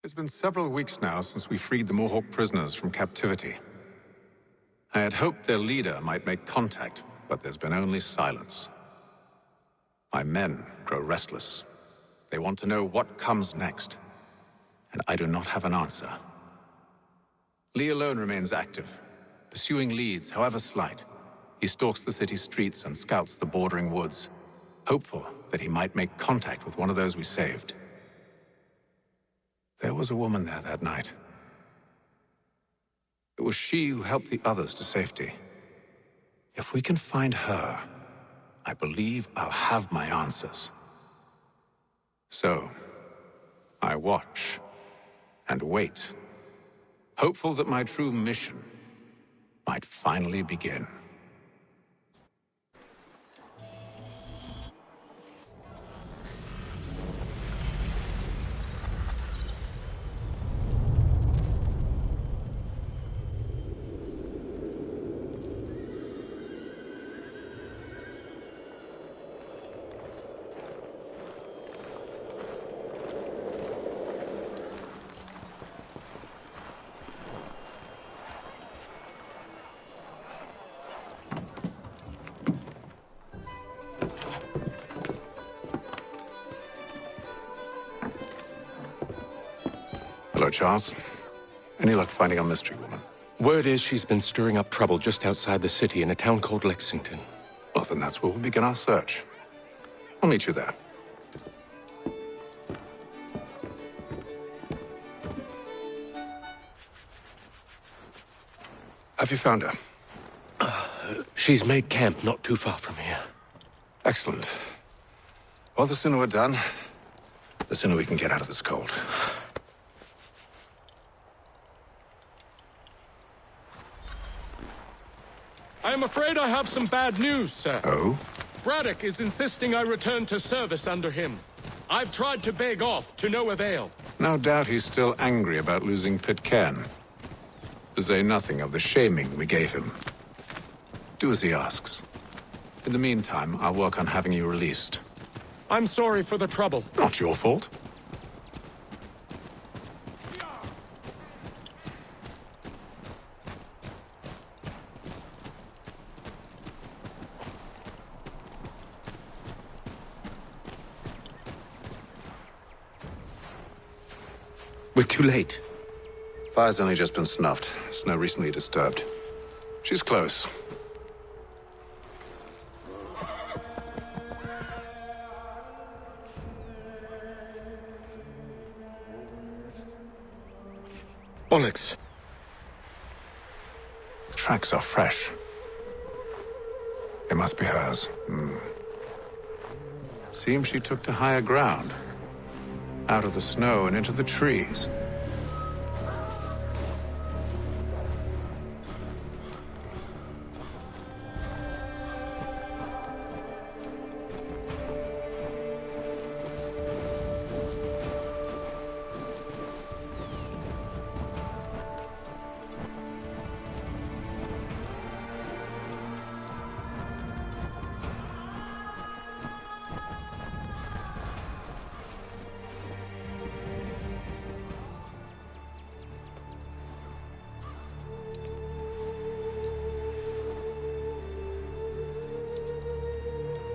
It's been several weeks now since we freed the Mohawk prisoners from captivity. I had hoped their leader might make contact, but there's been only silence. My men grow restless. They want to know what comes next, and I do not have an answer. Lee alone remains active, pursuing leads, however slight. He stalks the city streets and scouts the bordering woods, hopeful that he might make contact with one of those we saved. There was a woman there that night. It was she who helped the others to safety. If we can find her, I believe I'll have my answers. So, I watch and wait, hopeful that my true mission might finally begin. Hello, Charles. Any luck finding our mystery woman? Word is she's been stirring up trouble just outside the city in a town called Lexington. Well, then that's where we'll begin our search. I'll meet you there. Have you found her? She's made camp not too far from here. Excellent. Well, the sooner we're done, the sooner we can get out of this cold. I am afraid I have some bad news, sir. Oh? Braddock is insisting I return to service under him. I've tried to beg off, to no avail. No doubt he's still angry about losing Pitcairn. To say nothing of the shaming we gave him. Do as he asks. In the meantime, I'll work on having you released. I'm sorry for the trouble. Not your fault. We're too late. Fire's only just been snuffed. Snow recently disturbed. She's close. Bollocks. The tracks are fresh. They must be hers. Seems she took to higher ground. Out of the snow and into the trees.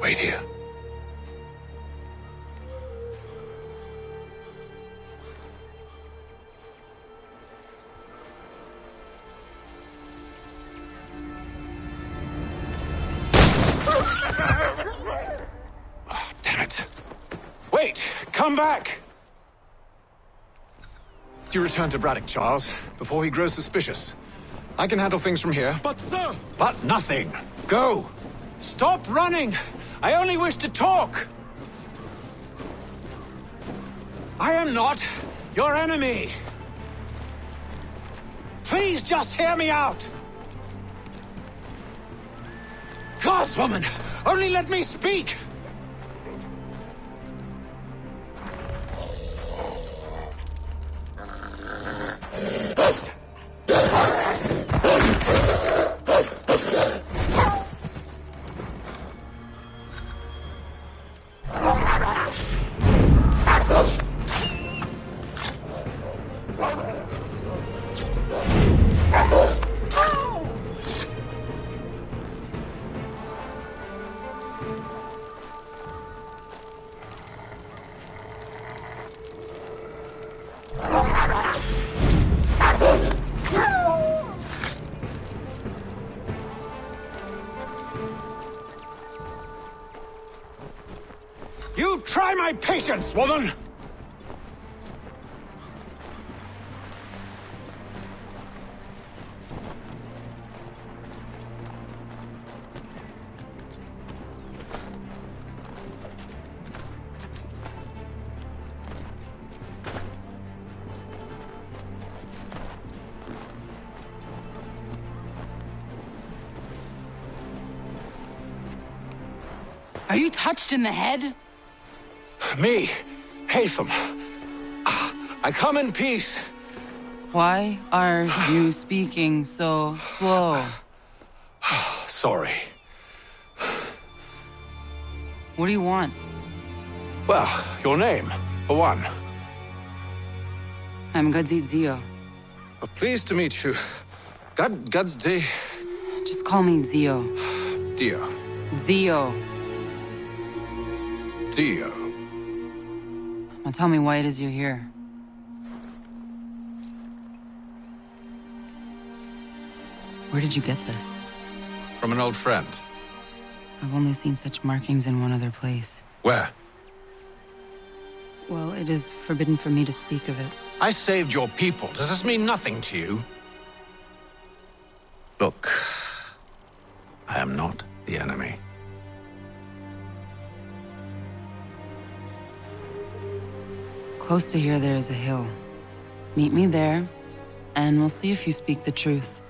Wait here. Oh, damn it. Wait! Come back! Do you return to Braddock, Charles, before he grows suspicious? I can handle things from here. But, sir! But nothing! Go! Stop running! I only wish to talk! I am not your enemy! Please just hear me out! Gods, woman! Only let me speak! You try my patience, woman! Are you touched in the head? Me, Haytham. I come in peace. Why are you speaking so slow? Sorry. What do you want? Well, your name, for one. I'm Gadzit Zio. Pleased to meet you. Gadsdi. Just call me Zio. Dio. Zio. Dio. Now tell me why it is you're here. Where did you get this? From an old friend. I've only seen such markings in one other place. Where? Well, it is forbidden for me to speak of it. I saved your people. Does this mean nothing to you? Look, I am not the enemy. Close to here, there is a hill. Meet me there, and we'll see if you speak the truth.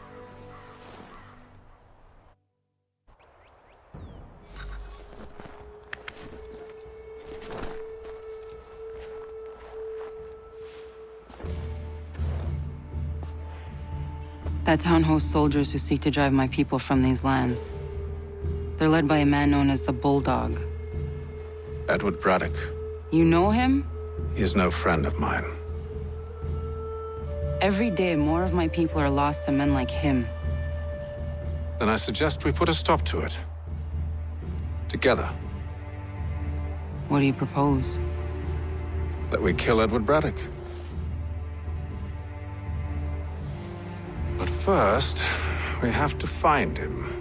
That town hosts soldiers who seek to drive my people from these lands. They're led by a man known as the Bulldog. Edward Braddock. You know him? He is no friend of mine. Every day, more of my people are lost to men like him. Then I suggest we put a stop to it. Together. What do you propose? That we kill Edward Braddock. But first, we have to find him.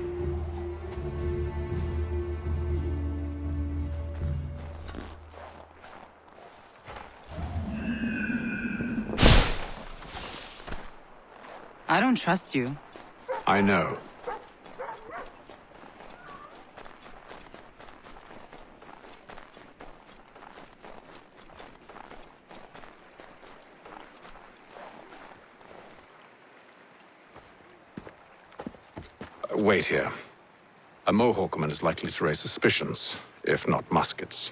I don't trust you. I know. Wait here. A Mohawkman is likely to raise suspicions, if not muskets.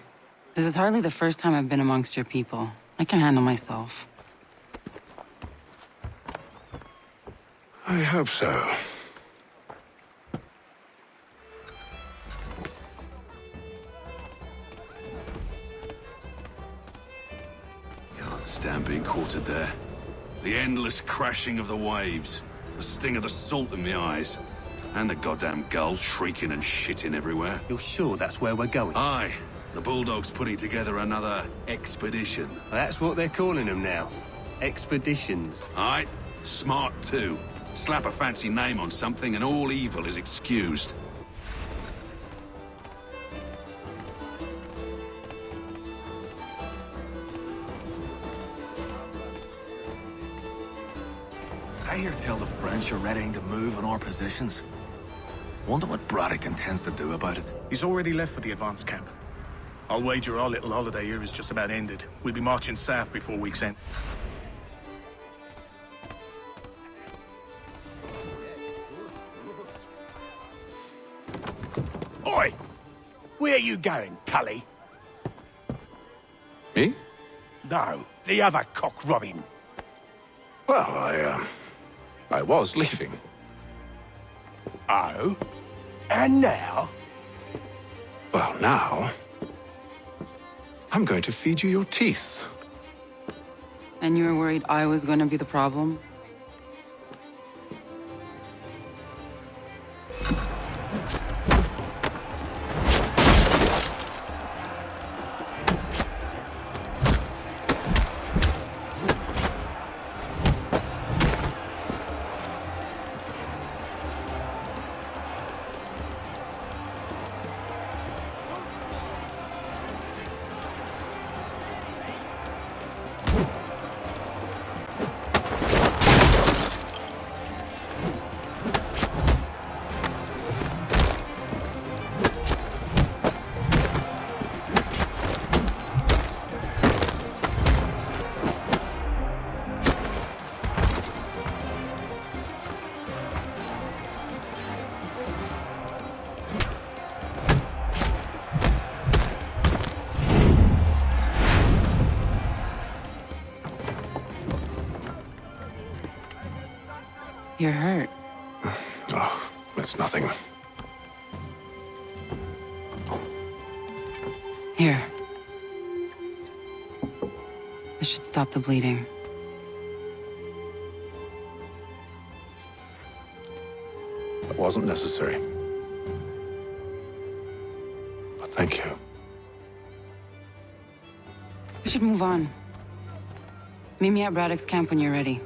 This is hardly the first time I've been amongst your people. I can handle myself. I hope so. Can't stand being quartered there. The endless crashing of the waves, the sting of the salt in my eyes, and the goddamn gulls shrieking and shitting everywhere. You're sure that's where we're going? Aye, the Bulldog's putting together another expedition. That's what they're calling them now. Expeditions. Aye, smart too. Slap a fancy name on something and all evil is excused. I hear tell the French are readying to move on our positions. Wonder what Braddock intends to do about it. He's already left for the advance camp. I'll wager our little holiday here is just about ended. We'll be marching south before week's end. Oi! Where you going, Cully? Me? No, the other cock Robin. Well, I was leaving. Oh? And now? Well, now... I'm going to feed you your teeth. And you were worried I was gonna be the problem? You're hurt. Oh, it's nothing. Here. This should stop the bleeding. That wasn't necessary. But thank you. We should move on. Meet me at Braddock's camp when you're ready.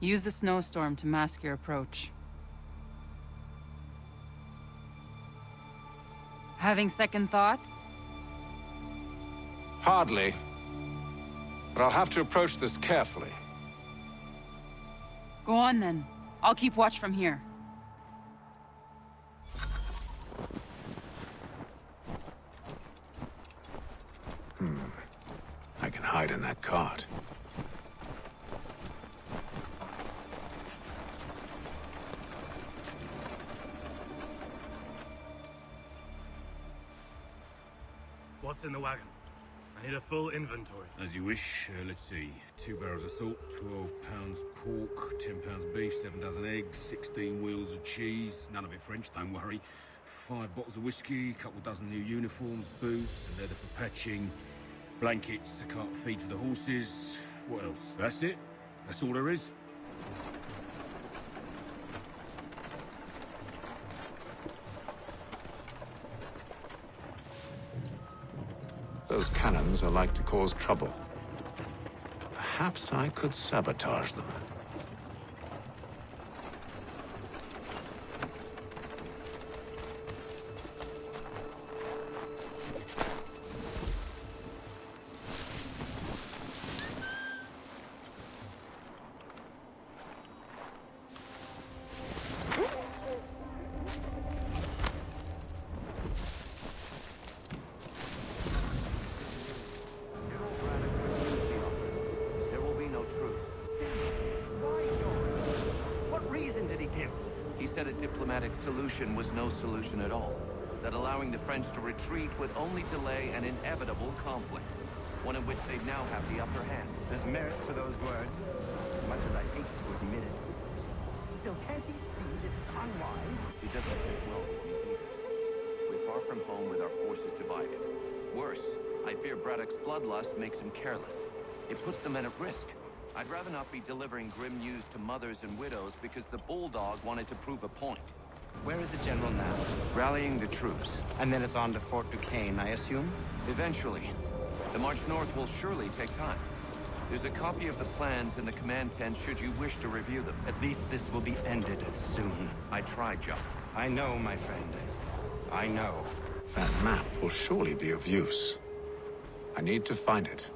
Use the snowstorm to mask your approach. Having second thoughts? Hardly. But I'll have to approach this carefully. Go on then. I'll keep watch from here. I can hide in that cart. What's in the wagon? I need a full inventory. As you wish. Let's see. 2 barrels of salt, 12 pounds pork, 10 pounds beef, 7 dozen eggs, 16 wheels of cheese. None of it French, don't worry. 5 bottles of whiskey, couple dozen new uniforms, boots, a leather for patching, blankets, a cart feed for the horses. What else? That's it? That's all there is? Those cannons are like to cause trouble. Perhaps I could sabotage them. Said a diplomatic solution was no solution at all. That allowing the French to retreat would only delay an inevitable conflict, one in which they now have the upper hand. There's merit to those words, much as I hate to admit it. Still, can't he see that it's unwise? He doesn't fit well with me either. We're far from home with our forces divided. Worse, I fear Braddock's bloodlust makes him careless. It puts the men at risk. I'd rather not be delivering grim news to mothers and widows because the Bulldog wanted to prove a point. Where is the general now? Rallying the troops. And then it's on to Fort Duquesne, I assume? Eventually. The march north will surely take time. There's a copy of the plans in the command tent should you wish to review them. At least this will be ended soon. I tried, John. I know, my friend. I know. That map will surely be of use. I need to find it.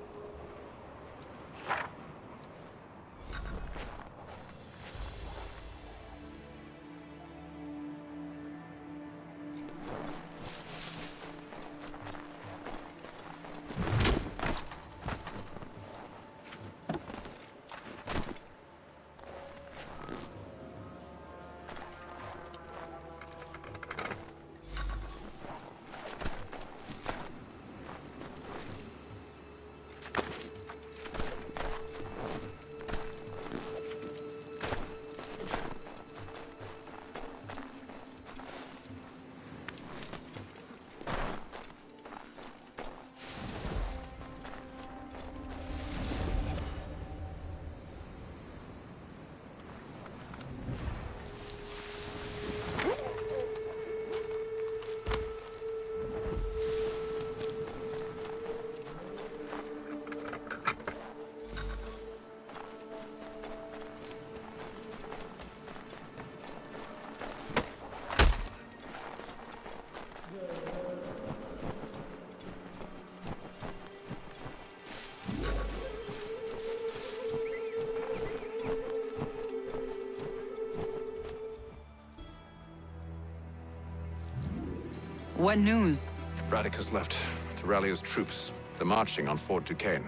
What news? Braddock has left to rally his troops. They're marching on Fort Duquesne.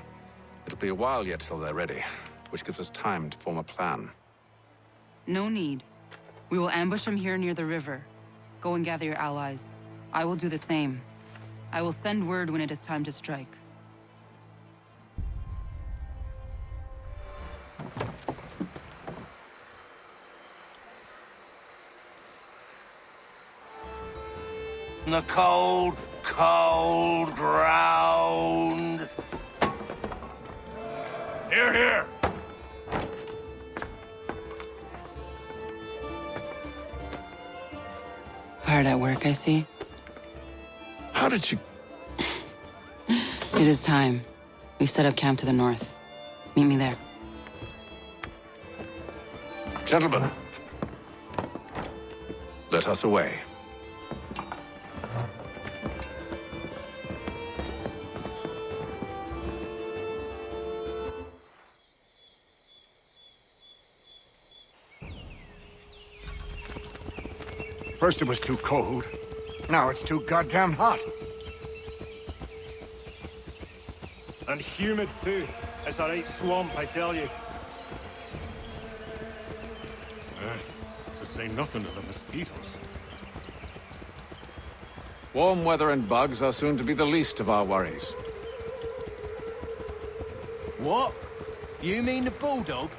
It'll be a while yet till they're ready, which gives us time to form a plan. No need. We will ambush them here near the river. Go and gather your allies. I will do the same. I will send word when it is time to strike. The cold, cold ground. Here, here! Hard at work, I see. How did you... It is time. We've set up camp to the north. Meet me there. Gentlemen, let us away. First it was too cold. Now it's too goddamn hot. And humid too. It's a right swamp, I tell you. To say nothing of the mosquitoes. Warm weather and bugs are soon to be the least of our worries. What? You mean the bulldog?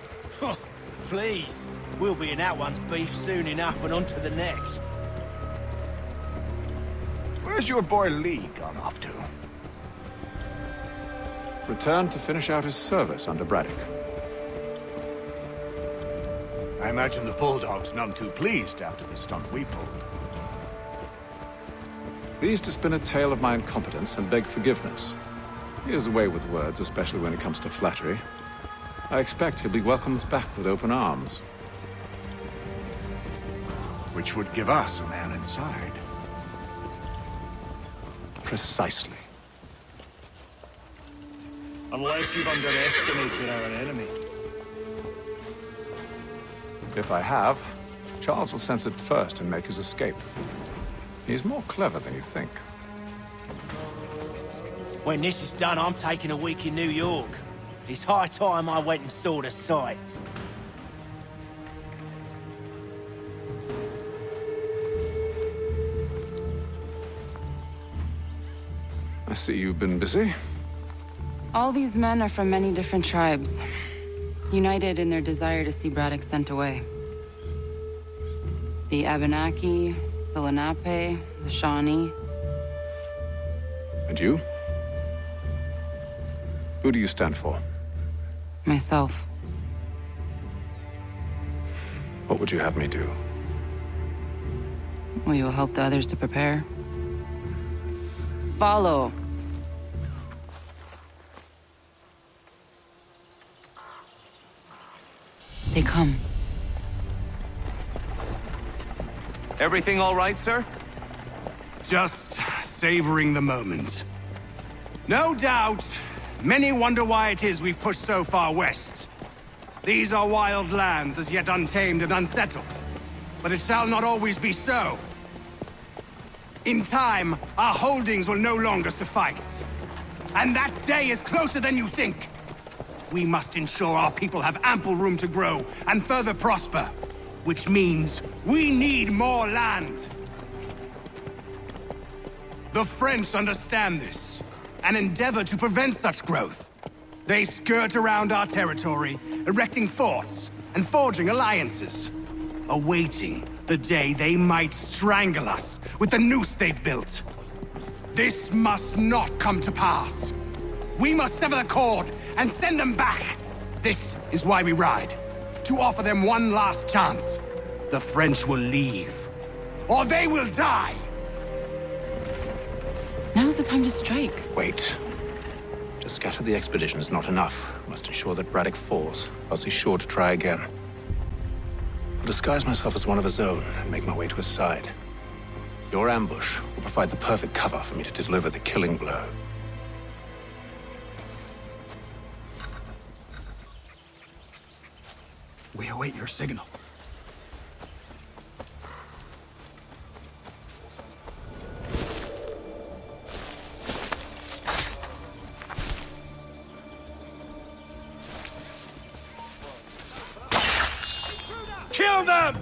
Please. We'll be in that one's beef soon enough and on to the next. Where's your boy Lee gone off to? Returned to finish out his service under Braddock. I imagine the Bulldog's none too pleased after the stunt we pulled. Pleased to spin a tale of my incompetence and beg forgiveness. He has a way with words, especially when it comes to flattery. I expect he'll be welcomed back with open arms. Which would give us a man inside. Precisely. Unless you've underestimated our enemy. If I have, Charles will sense it first and make his escape. He's more clever than you think. When this is done, I'm taking a week in New York. It's high time I went and saw the sights. I see you've been busy. All these men are from many different tribes, united in their desire to see Braddock sent away. The Abenaki, the Lenape, the Shawnee. And you? Who do you stand for? Myself. What would you have me do? Well, you will help the others to prepare. Follow. They come. Everything all right, sir? Just savoring the moment. No doubt, many wonder why it is we've pushed so far west. These are wild lands, as yet untamed and unsettled. But it shall not always be so. In time, our holdings will no longer suffice. And that day is closer than you think. We must ensure our people have ample room to grow and further prosper. Which means we need more land. The French understand this, and endeavor to prevent such growth. They skirt around our territory, erecting forts and forging alliances, awaiting the day they might strangle us with the noose they've built. This must not come to pass. We must sever the cord and send them back. This is why we ride, to offer them one last chance. The French will leave, or they will die. Now's the time to strike. Wait. To scatter the expedition is not enough. We must ensure that Braddock falls, else he's sure to try again. I'll disguise myself as one of his own and make my way to his side. Your ambush will provide the perfect cover for me to deliver the killing blow. We await your signal. Kill them!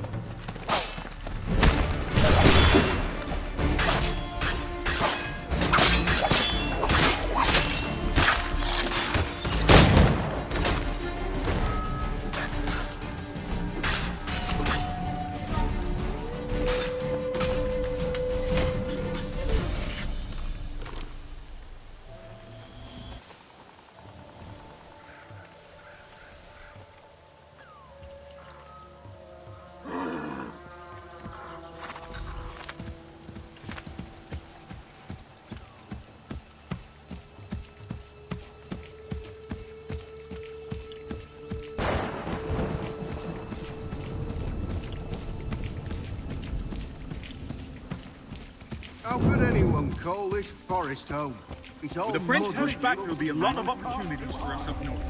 How could anyone call this forest home? It's all With the French mud push and back, there'll be a lot of opportunities for us up north.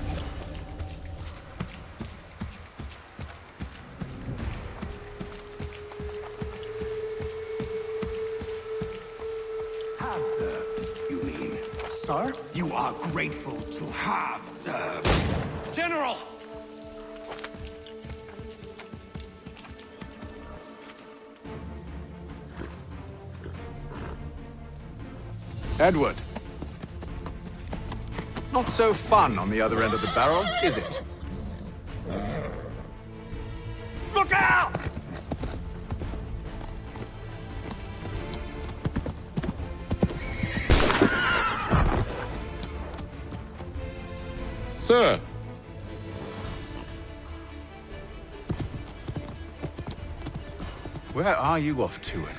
Have served, you mean? Sir, you are grateful to have served. General! Edward. Not so fun on the other end of the barrel, is it? Look out! Sir! Where are you off to, Edward?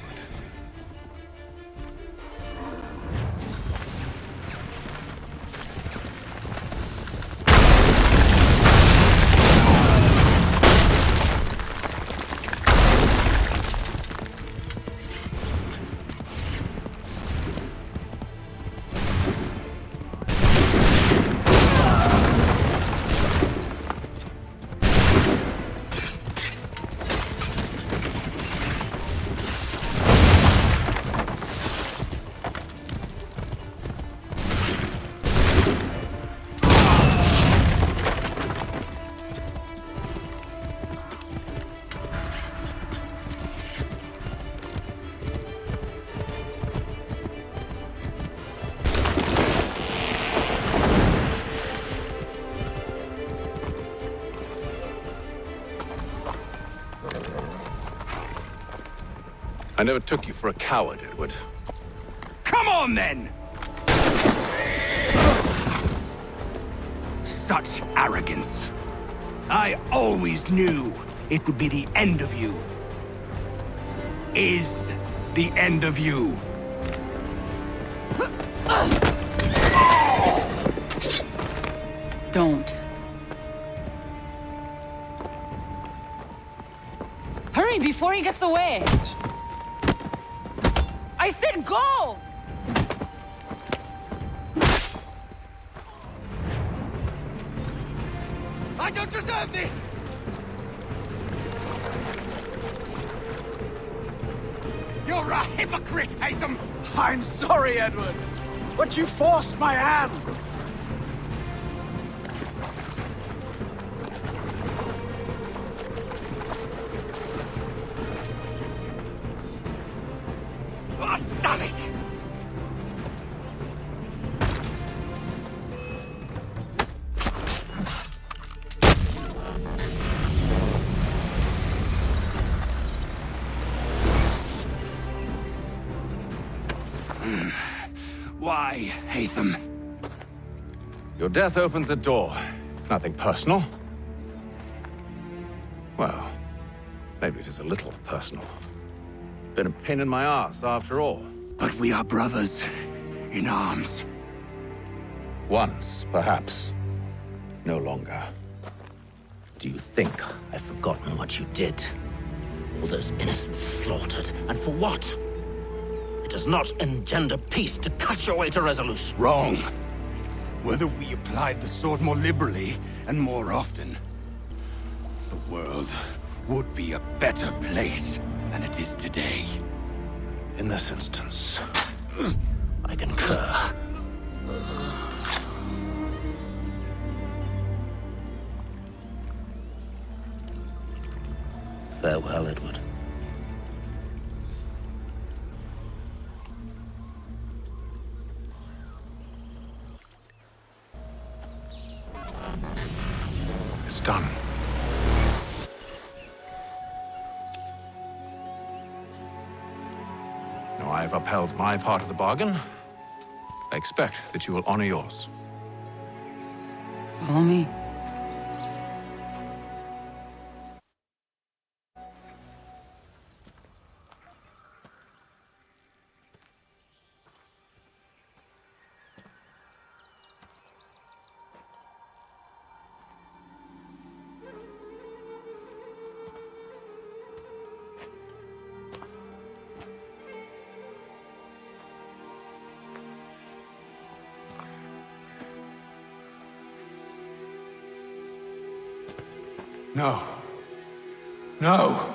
I never took you for a coward, Edward. Come on, then! Such arrogance. I always knew it would be the end of you. Is the end of you. Don't. Hurry before he gets away! I said go! I don't deserve this! You're a hypocrite, Haytham! I'm sorry, Edward, but you forced my hand. Oh, damn it! Why, Haytham? Your death opens a door. It's nothing personal. Well, maybe it is a little personal. Been a pain in my ass, after all. But we are brothers in arms. Once, perhaps. No longer. Do you think I've forgotten what you did? All those innocents slaughtered, and for what? It does not engender peace to cut your way to resolution. Wrong. Whether we applied the sword more liberally and more often, the world would be a better place than it is today. In this instance, I concur. Farewell, Edward. It's done. Now I've upheld my part of the bargain. I expect that you will honor yours. Follow me. No. No!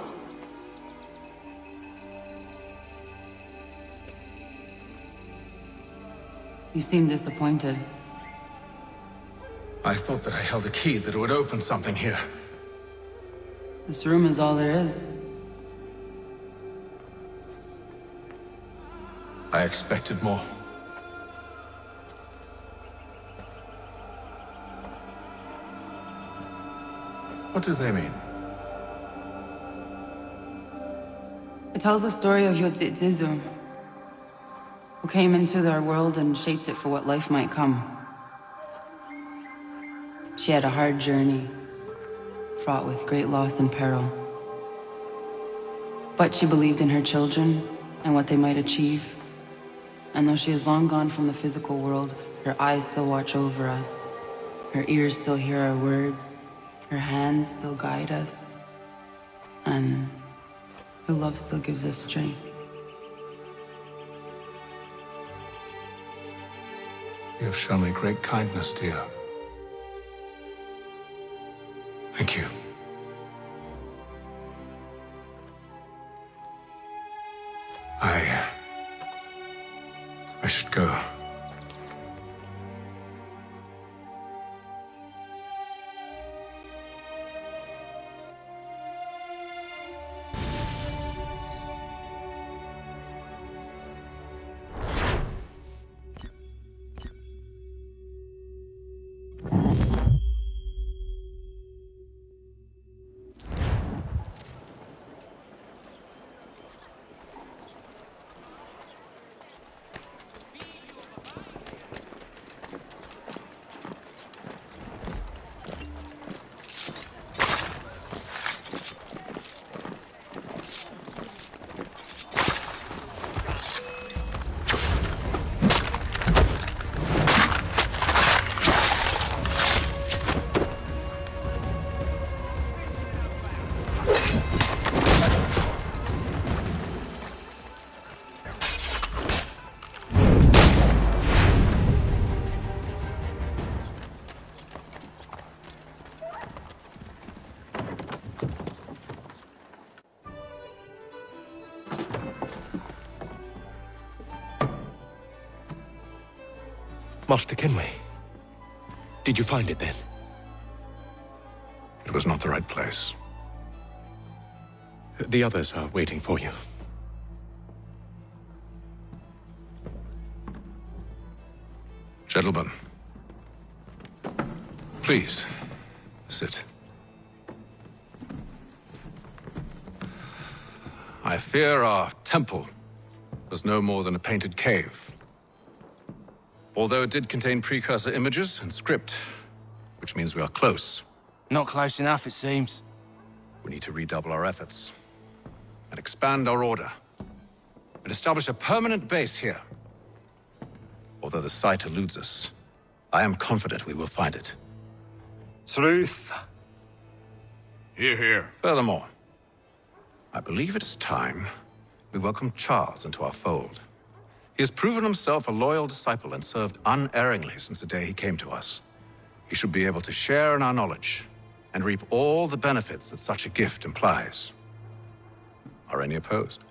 You seem disappointed. I thought that I held a key that would open something here. This room is all there is. I expected more. What do they mean? It tells the story of Yodzizu, who came into our world and shaped it for what life might come. She had a hard journey, fraught with great loss and peril. But she believed in her children and what they might achieve. And though she is long gone from the physical world, her eyes still watch over us. Her ears still hear our words. Her hands still guide us. And her love still gives us strength. You have shown me great kindness, dear. Thank you. I should go. Master Kenway. Did you find it then? It was not the right place. The others are waiting for you. Gentlemen, please, sit. I fear our temple was no more than a painted cave. Although it did contain precursor images and script, which means we are close. Not close enough, it seems. We need to redouble our efforts and expand our order and establish a permanent base here. Although the site eludes us, I am confident we will find it. Truth. Hear, hear. Furthermore, I believe it is time we welcome Charles into our fold. He has proven himself a loyal disciple and served unerringly since the day he came to us. He should be able to share in our knowledge and reap all the benefits that such a gift implies. Are any opposed?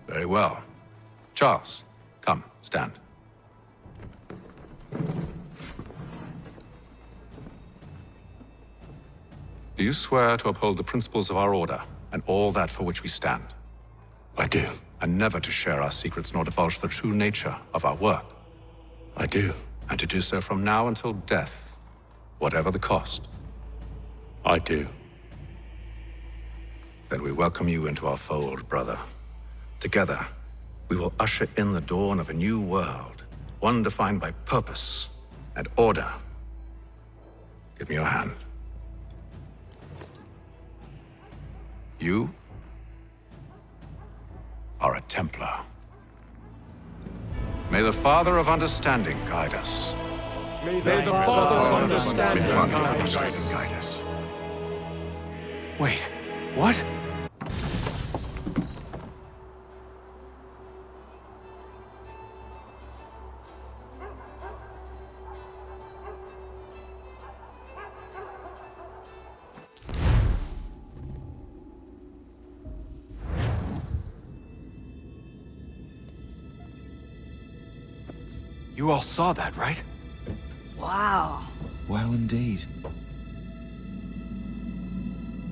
Very well. Charles, come, stand. Do you swear to uphold the principles of our order, and all that for which we stand? I do. And never to share our secrets nor divulge the true nature of our work? I do. And to do so from now until death, whatever the cost? I do. Then we welcome you into our fold, brother. Together, we will usher in the dawn of a new world, one defined by purpose and order. Give me your hand. You are a Templar. May the Father of Understanding guide us. May the Father of Understanding guide us. Wait, what? You all saw that, right? Wow. Wow, indeed.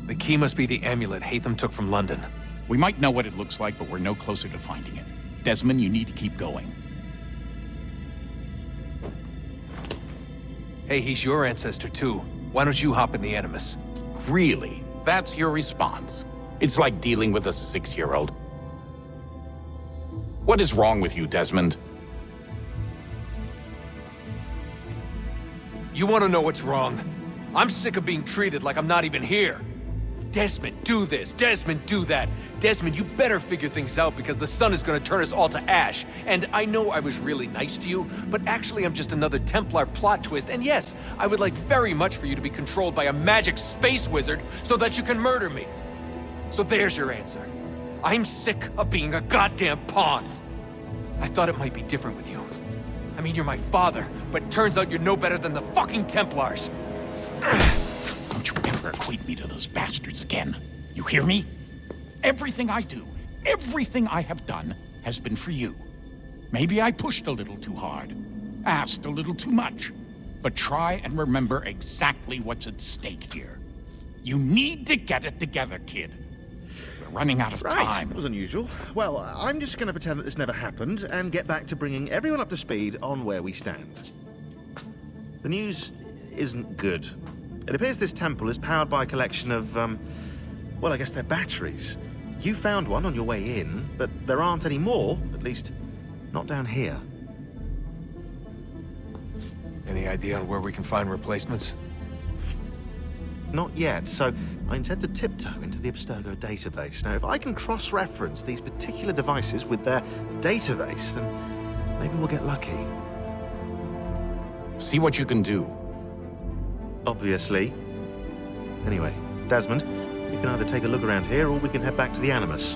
The key must be the amulet Hatham took from London. We might know what it looks like, but we're no closer to finding it. Desmond, you need to keep going. Hey, he's your ancestor too. Why don't you hop in the Animus? Really? That's your response? It's like dealing with a 6-year-old. What is wrong with you, Desmond? You want to know what's wrong? I'm sick of being treated like I'm not even here. Desmond, do this. Desmond, do that. Desmond, you better figure things out because the sun is going to turn us all to ash. And I know I was really nice to you, but actually I'm just another Templar plot twist. And yes, I would like very much for you to be controlled by a magic space wizard so that you can murder me. So there's your answer. I'm sick of being a goddamn pawn. I thought it might be different with you. I mean, you're my father, but turns out you're no better than the fucking Templars. Don't you ever equate me to those bastards again. You hear me? Everything I do, everything I have done, has been for you. Maybe I pushed a little too hard, asked a little too much, but try and remember exactly what's at stake here. You need to get it together, kid. We're running out of time. That was unusual. Well, I'm just going to pretend that this never happened and get back to bringing everyone up to speed on where we stand. The news isn't good. It appears this temple is powered by a collection of, well, I guess they're batteries. You found one on your way in, but there aren't any more, at least not down here. Any idea on where we can find replacements? Not yet, so I intend to tiptoe into the Abstergo database. Now, if I can cross-reference these particular devices with their database, then maybe we'll get lucky. See what you can do. Obviously. Anyway, Desmond, you can either take a look around here or we can head back to the Animus.